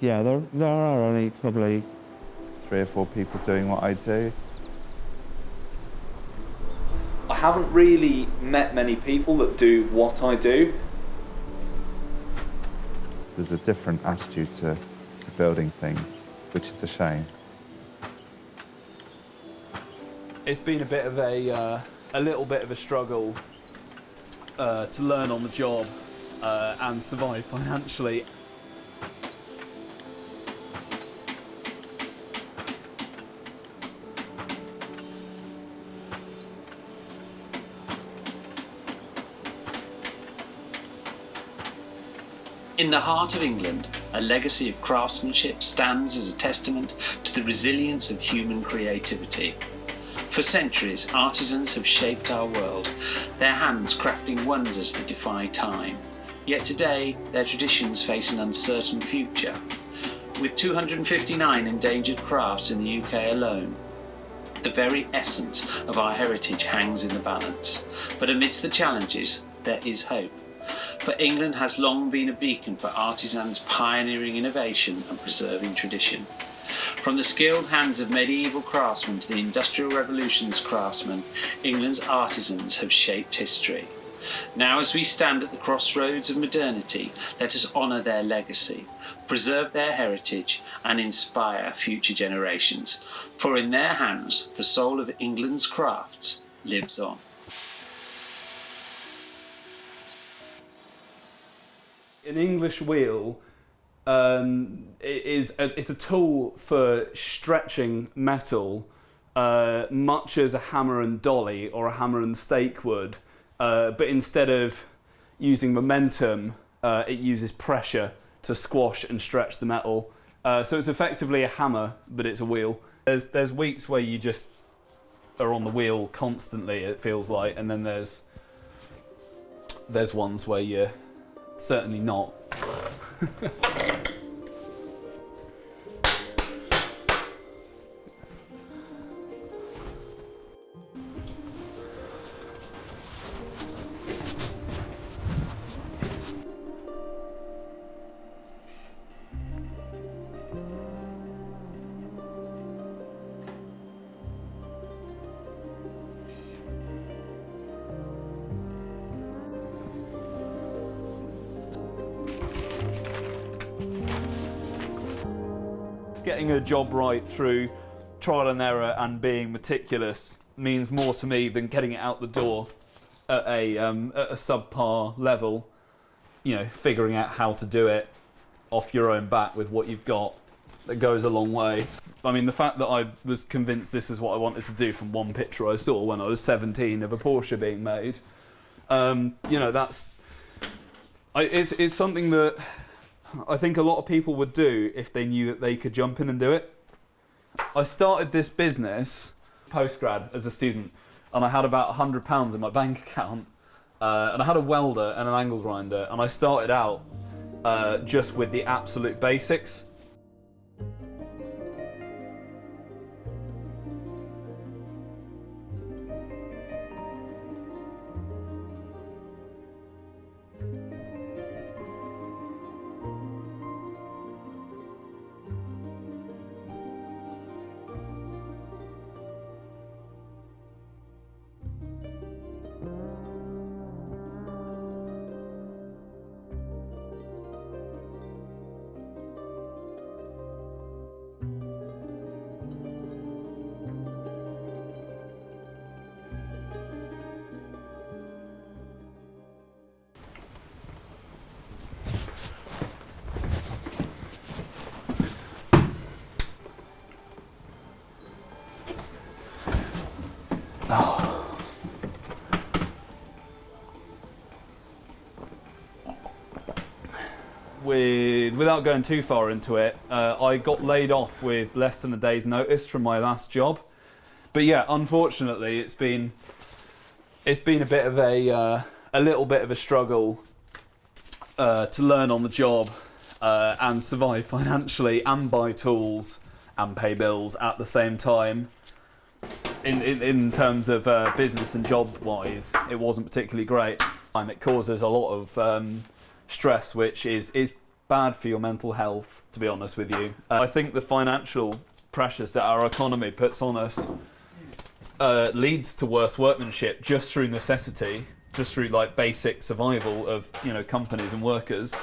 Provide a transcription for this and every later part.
Yeah, there are only probably 3 or 4 people doing what I do. I haven't really met many people that do what I do. There's a different attitude to building things, which is a shame. It's been a bit of a little bit of a struggle to learn on the job and survive financially. In the heart of England, a legacy of craftsmanship stands as a testament to the resilience of human creativity. For centuries, artisans have shaped our world, their hands crafting wonders that defy time. Yet today, their traditions face an uncertain future. With 259 endangered crafts in the UK alone, the very essence of our heritage hangs in the balance. But amidst the challenges, there is hope. For England has long been a beacon for artisans pioneering innovation and preserving tradition. From the skilled hands of medieval craftsmen to the Industrial Revolution's craftsmen, England's artisans have shaped history. Now, as we stand at the crossroads of modernity, let us honour their legacy, preserve their heritage and inspire future generations. For in their hands, the soul of England's crafts lives on. An English wheel it's a tool for stretching metal, much as a hammer and dolly or a hammer and stake would, but instead of using momentum, it uses pressure to squash and stretch the metal. So it's effectively a hammer, but it's a wheel. There's weeks where you just are on the wheel constantly, it feels like, and then there's ones where you're certainly not. Getting a job right through trial and error and being meticulous means more to me than getting it out the door at a subpar level. You know, figuring out how to do it off your own bat with what you've got, that goes a long way. I mean, the fact that I was convinced this is what I wanted to do from one picture I saw when I was 17 of a Porsche being made, you know, it's something that I think a lot of people would do if they knew that they could jump in and do it. I started this business post-grad as a student, and I had about £100 in my bank account, and I had a welder and an angle grinder, and I started out just with the absolute basics. Without going too far into it, I got laid off with less than a day's notice from my last job. But yeah, unfortunately, it's been a bit of a little bit of a struggle to learn on the job and survive financially and buy tools and pay bills at the same time. In terms of business and job wise, it wasn't particularly great. And it causes a lot of stress, which is bad for your mental health, to be honest with you. I think the financial pressures that our economy puts on us leads to worse workmanship just through necessity, just through like basic survival of, you know, companies and workers.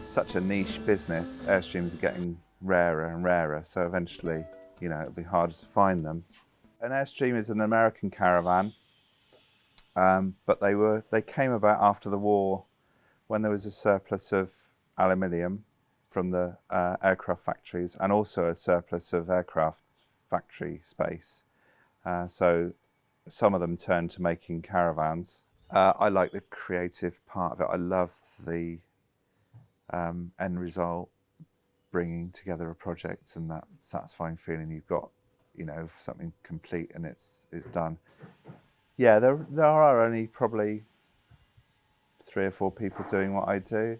Such a niche business, Airstreams are getting rarer and rarer, so eventually, you know, it'll be harder to find them. An Airstream is an American caravan, but they came about after the war when there was a surplus of aluminium from the aircraft factories and also a surplus of aircraft factory space. So some of them turned to making caravans. I like the creative part of it. I love the end result, bringing together a project and that satisfying feeling you've got, you know, something complete and it's done. Yeah, there are only probably 3 or 4 people doing what I do.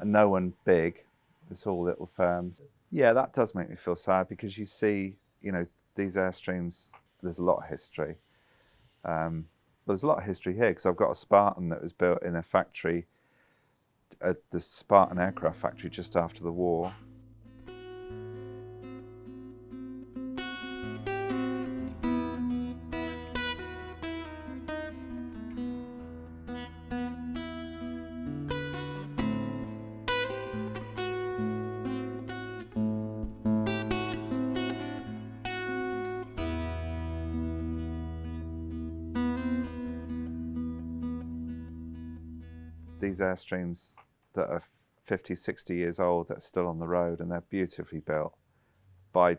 No one big. It's all little firms. Yeah, that does make me feel sad because you see, you know, these Airstreams, there's a lot of history. There's a lot of history here because I've got a Spartan that was built in a factory at the Spartan aircraft factory just after the war. These Airstreams that are 50, 60 years old that are still on the road, and they're beautifully built by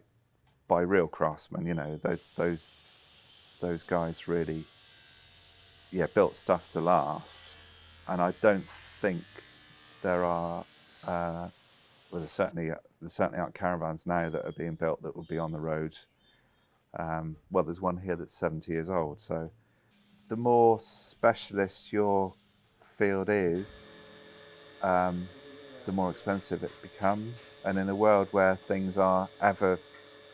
real craftsmen. You know, those guys really, yeah, built stuff to last. And I don't think there are, well, there certainly aren't caravans now that are being built that will be on the road. Well, there's one here that's 70 years old. So the more specialist your field is, the more expensive it becomes. And in a world where things are ever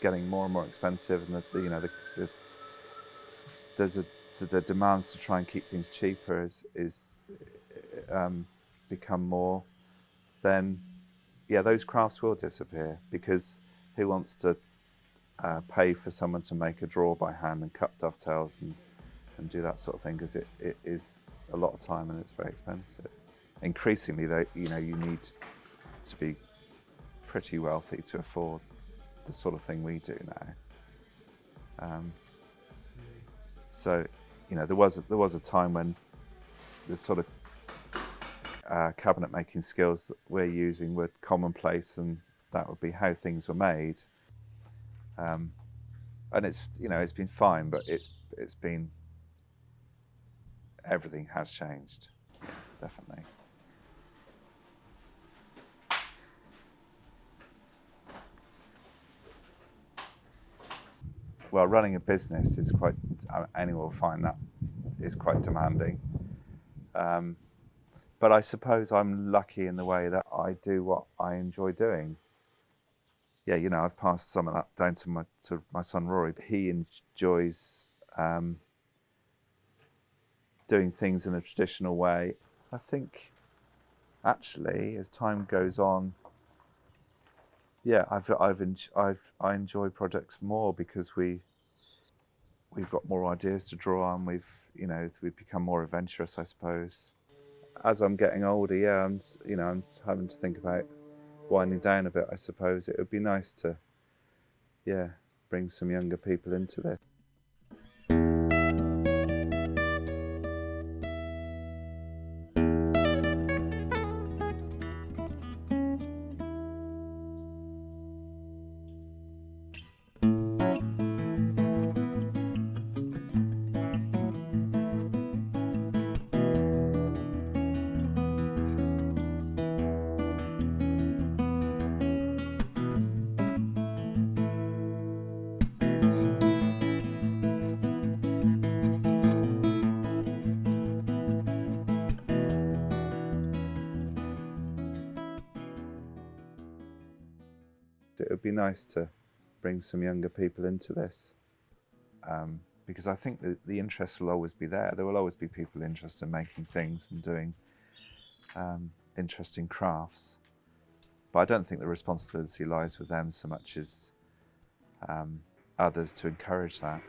getting more and more expensive, and the demands to try and keep things cheaper is become more, then yeah, those crafts will disappear, because who wants to pay for someone to make a drawer by hand and cut dovetails and do that sort of thing, because it is a lot of time and it's very expensive. Increasingly, though, you know, you need to be pretty wealthy to afford the sort of thing we do now. So, you know, there was a time when the sort of cabinet making skills that we're using were commonplace, and that would be how things were made. And it's, you know, it's been fine, but it's been, everything has changed, definitely. Well, running a business is quite, anyone will find that is quite demanding. But I suppose I'm lucky in the way that I do what I enjoy doing. Yeah, you know, I've passed some of that down to my son Rory, but he enjoys doing things in a traditional way. I think, actually, as time goes on, yeah, I enjoy projects more because we've got more ideas to draw on. We've become more adventurous, I suppose. As I'm getting older, yeah, I'm having to think about winding down a bit. I suppose it would be nice to, yeah, bring some younger people into this. It would be nice to bring some younger people into this, because I think that the interest will always be there. There will always be people interested in making things and doing interesting crafts. But I don't think the responsibility lies with them so much as others to encourage that.